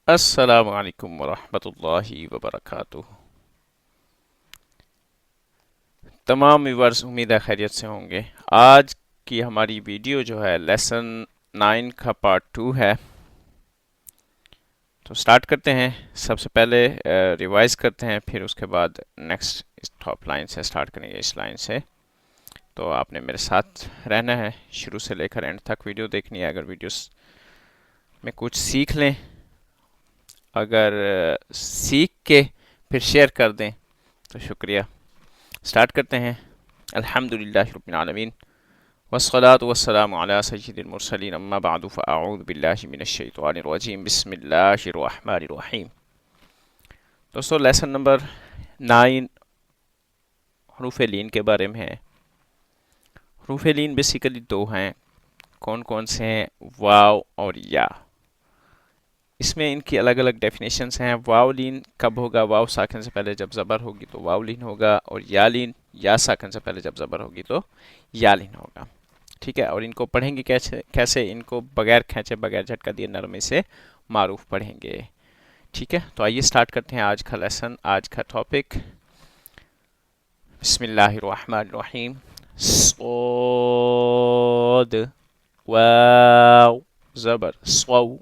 السلام علیکم ورحمۃ اللہ وبرکاتہ۔ تمام ویورز امید ہے خیریت سے ہوں گے۔ آج کی ہماری ویڈیو جو ہے لیسن 9 کا پارٹ 2 ہے، تو سٹارٹ کرتے ہیں۔ سب سے پہلے ریوائز کرتے ہیں، پھر اس کے بعد نیکسٹ اس ٹاپ لائن سے سٹارٹ کریں گے، اس لائن سے۔ تو آپ نے میرے ساتھ رہنا ہے، شروع سے لے کر اینڈ تک ویڈیو دیکھنی ہے۔ اگر ویڈیوز میں کچھ سیکھ لیں، اگر سیکھ کے پھر شیئر کر دیں تو شکریہ۔ سٹارٹ کرتے ہیں۔ الحمدللہ رب العالمین والصلاة والسلام علی سید المرسلین، اما بعد فاعوذ باللہ من الشیطان الرجیم، بسم اللہ الرحمن الرحیم۔ دوستو لیسن نمبر 9 حروف لین کے بارے میں ہے۔ حروف لین بیسیکلی دو ہیں۔ کون کون سے ہیں؟ واو اور یا۔ اس میں ان کی الگ الگ ڈیفینیشنز ہیں۔ واو لین کب ہوگا؟ واو ساکن سے پہلے جب زبر ہوگی تو واو لین ہوگا، اور یا لین یا ساکن سے پہلے جب زبر ہوگی تو یا لین ہوگا۔ ٹھیک ہے، اور ان کو پڑھیں گے کیسے؟ ان کو بغیر کھینچے، بغیر جھٹکا دیے نرمی سے معروف پڑھیں گے۔ ٹھیک ہے، تو آئیے سٹارٹ کرتے ہیں آج کا لیسن، آج کا ٹاپک۔ بسم اللہ الرحمن الرحیم۔ صاد، واو زبر صو۔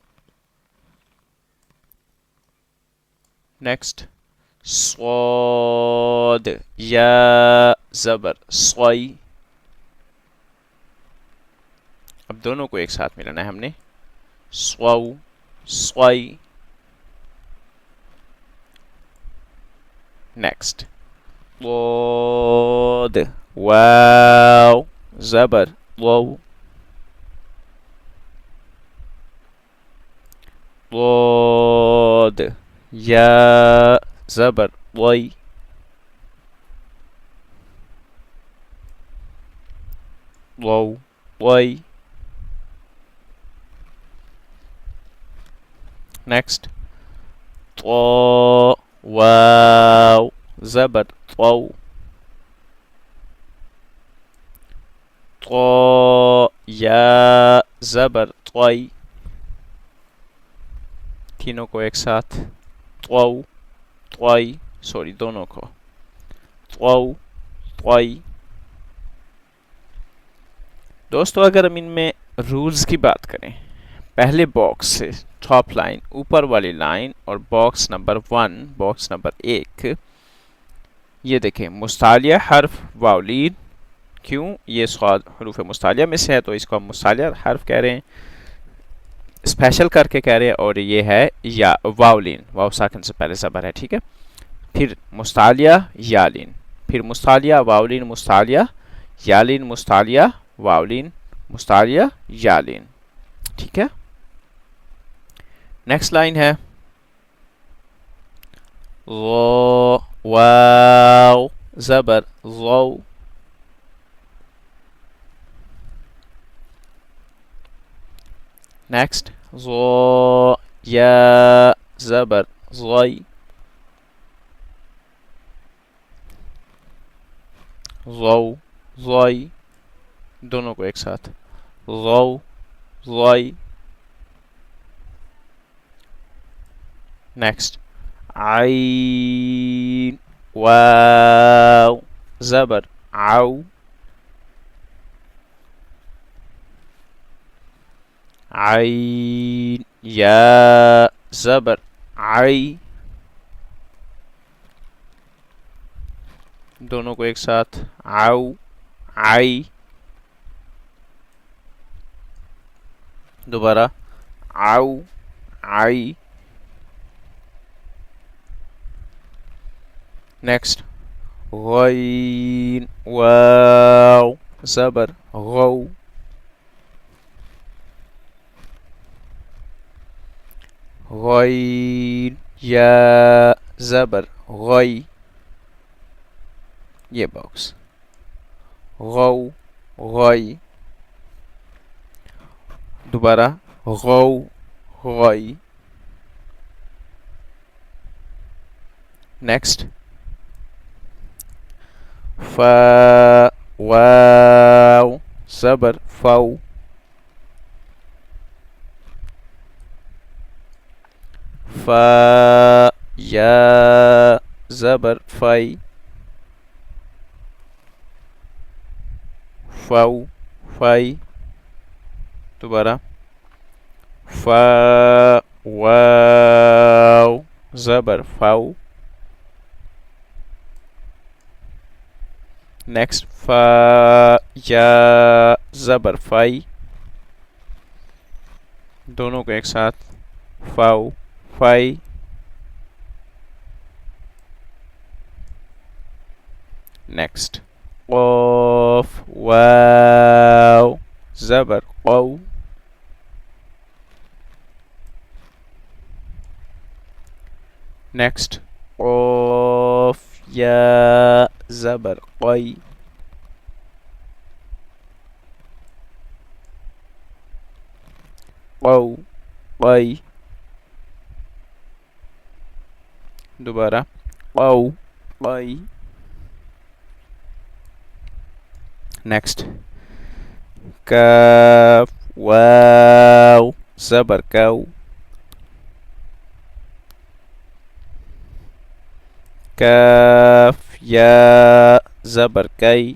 نیکسٹ صاد، یا زبر صوی۔ اب دونوں کو ایک ساتھ ملانا ہے ہم نے، صو صوی۔ نیکسٹ ضاد، واو زبر ضو۔ ضاد، یا زبر ضی۔ ضو ضی۔ نیکسٹ طا، واو زبر طو۔ طا، یا زبر طوی۔ تینوں کو ایک ساتھ، طو طوی، سوری دونوں کو، طو طوی۔ دوستو اگر ہم ان میں رولز کی بات کریں، پہلے باکس سے ٹاپ لائن، اوپر والی لائن، اور باکس نمبر 1، باکس نمبر 1، یہ دیکھیں مستعلیہ حرف واو لین۔ کیوں؟ یہ صاد حروف مستعلیہ میں سے ہے تو اس کو ہم مستعلیہ حرف کہہ رہے ہیں، اسپیشل کر کے کہہ رہے ہیں، اور یہ ہے یا واو لین، واو ساکن سے پہلے زبر ہے۔ ٹھیک ہے، پھر مستعلیہ یا لین، پھر مستعلیہ واو لین مستعلیہ یا لین مستعلیہ واو لین مستعلیہ یا لین۔ ٹھیک ہے، نیکسٹ لائن ہے غو، واو زبر غو۔ نیکسٹ غو، یا زبر غی۔ غو غی، دونوں کو ایک ساتھ، غو غی۔ نیکسٹ عین، واو زبر عو۔ عین، یا زبر عی، دونوں کو ایک ساتھ، عو عی۔ دوبارہ عو عی۔ نیکسٹ غین، واو زبر غو۔ غین، یا زبر غی۔ یہ باکس غو غی۔ دوبارہ غو غی۔ نیکسٹ فا، واو زبر فو۔ فا یا زبر فائی فاؤ فائی دوبارہ فا واو زبر فاؤ نیکسٹ فا یا زبر فائی دونوں کو ایک ساتھ فاؤ فائی نیکسٹ قاف واو زبر قو نیکسٹ قاف یا زبر قوی قو قوی دوبارہ قو قوی نیکسٹ کاف واو زبر کو کاف یا زبر کئی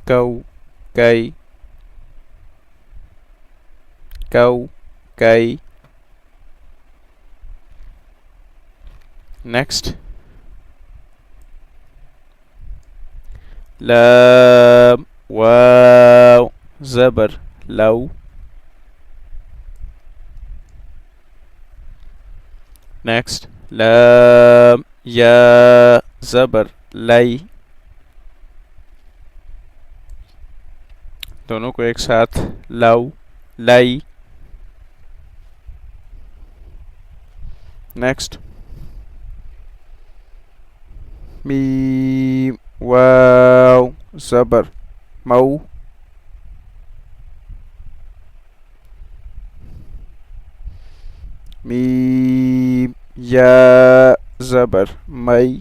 کو کئی کو کئی نیکسٹ لام واو زبر لو نیکسٹ لام یا زبر لئی دونوں کو ایک ساتھ لو لئی نیکسٹ میم واو زبر مو میم یا زبر مئی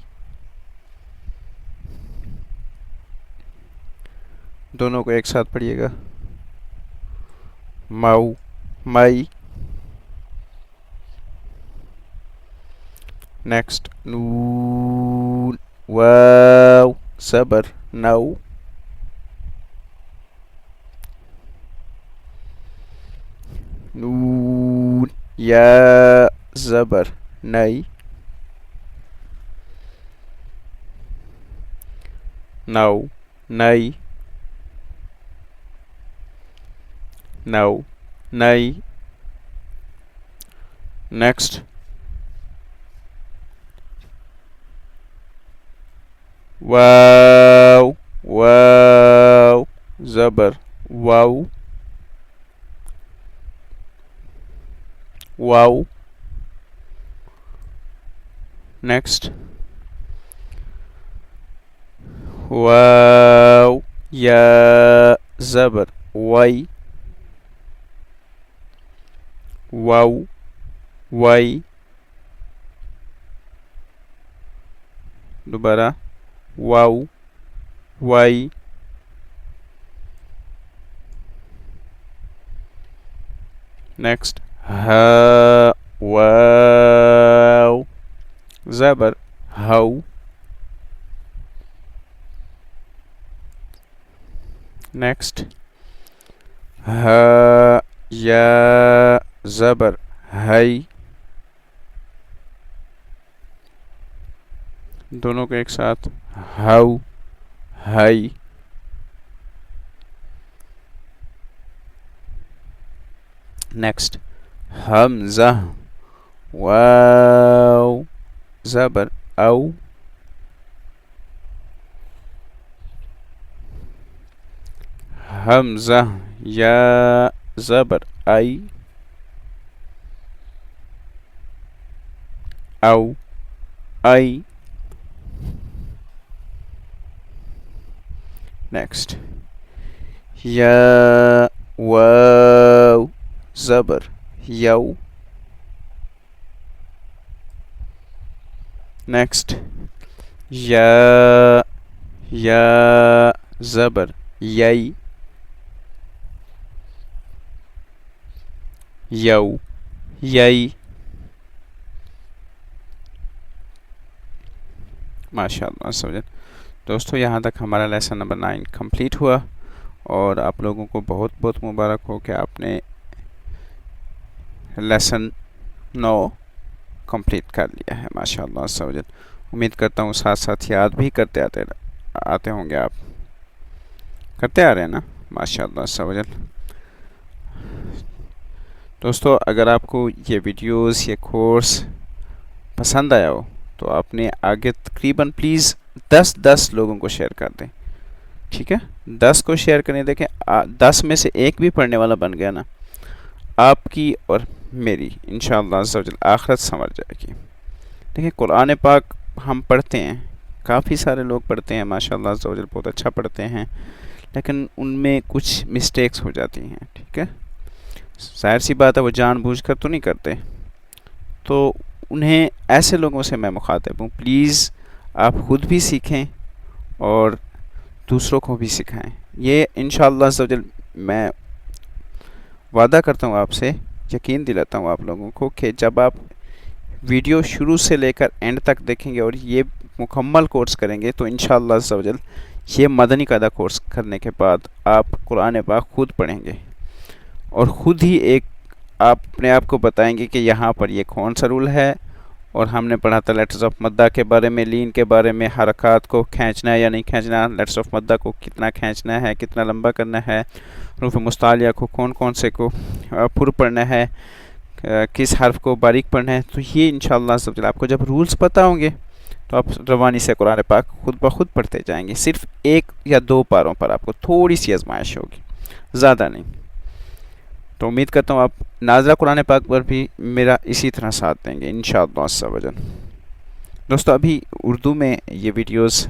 دونوں کو ایک ساتھ پڑھیے گا مو مئی نیکسٹ نون واو زبر نو نون یا زبر نئی نو نئی نو نئی نیکسٹ واو واو زبر واو واو نیکسٹ واو یا زبر وائی واو وائی دوبارہ واو وائی نیکسٹ ہا واو زبر ہو نیکسٹ ہا یا زبر ہئی دونوں کو ایک ساتھ ہو ہئی نیکسٹ حمزہ واو زبر او حمزہ یا زبر آئی او آئی نیکسٹ یا واو زبر یو نیکسٹ یا زبر یئی یو، یئی. ماشاء اللہ سمجھیں. دوستو یہاں تک ہمارا لیسن نمبر 9 کمپلیٹ ہوا، اور آپ لوگوں کو بہت بہت مبارک ہو کہ آپ نے لیسن 9 کمپلیٹ کر لیا ہے. ماشاء اللہ سمجھیں. امید کرتا ہوں ساتھ ساتھ یاد بھی کرتے آتے ہوں گے. آپ کرتے آ رہے ہیں نا؟ ماشاء اللہ سمجھیں. دوستو اگر آپ کو یہ ویڈیوز، یہ کورس پسند آیا ہو تو آپ نے آگے تقریباً پلیز 10 لوگوں کو شیئر کر دیں. ٹھیک ہے، 10 کو شیئر کریں. دیکھیں 10 میں سے ایک بھی پڑھنے والا بن گیا نا، آپ کی اور میری انشاءاللہ عز و جل آخرت سنور جائے گی. دیکھیں قرآن پاک ہم پڑھتے ہیں، کافی سارے لوگ پڑھتے ہیں ماشاءاللہ عز و جل، بہت اچھا پڑھتے ہیں، لیکن ان میں کچھ مسٹیکس ہو جاتی ہیں. ٹھیک ہے، ظاہر سی بات ہے وہ جان بوجھ کر تو نہیں کرتے. تو انہیں ایسے لوگوں سے میں مخاطب ہوں، پلیز آپ خود بھی سیکھیں اور دوسروں کو بھی سکھائیں. یہ انشاءاللہ عز و جل میں وعدہ کرتا ہوں آپ سے، یقین دلاتا ہوں آپ لوگوں کو کہ جب آپ ویڈیو شروع سے لے کر اینڈ تک دیکھیں گے اور یہ مکمل کورس کریں گے تو انشاءاللہ عز و جل یہ مدنی قاعدہ کورس کرنے کے بعد آپ قرآن پاک خود پڑھیں گے اور خود ہی ایک آپ اپنے آپ کو بتائیں گے کہ یہاں پر یہ کون سا رول ہے. اور ہم نے پڑھا تھا لیٹرز آف مدہ کے بارے میں، لین کے بارے میں، حرکات کو کھینچنا ہے یا نہیں کھینچنا، لیٹرز آف مدہ کو کتنا کھینچنا ہے، کتنا لمبا کرنا ہے، حروف مستعلیہ کو کون سے کو پر پڑھنا ہے، کس حرف کو باریک پڑھنا ہے. تو یہ انشاءاللہ عز و جل آپ کو جب رولز پتہ ہوں گے تو آپ روانی سے قرآن پاک خود بخود پڑھتے جائیں گے. صرف 1 یا 2 پاروں پر آپ کو تھوڑی سی آزمائش ہوگی، زیادہ نہیں. تو امید کرتا ہوں آپ نازلہ قرآن پاک پر بھی میرا اسی طرح ساتھ دیں گے انشاءاللہ عز و جل. دوستو ابھی اردو میں یہ ویڈیوز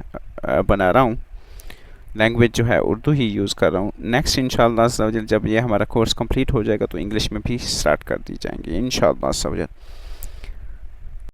بنا رہا ہوں، لینگویج جو ہے اردو ہی یوز کر رہا ہوں. نیکسٹ انشاءاللہ عز و جل جب یہ ہمارا کورس کمپلیٹ ہو جائے گا تو انگلش میں بھی سٹارٹ کر دی جائیں گے انشاءاللہ عز و جل.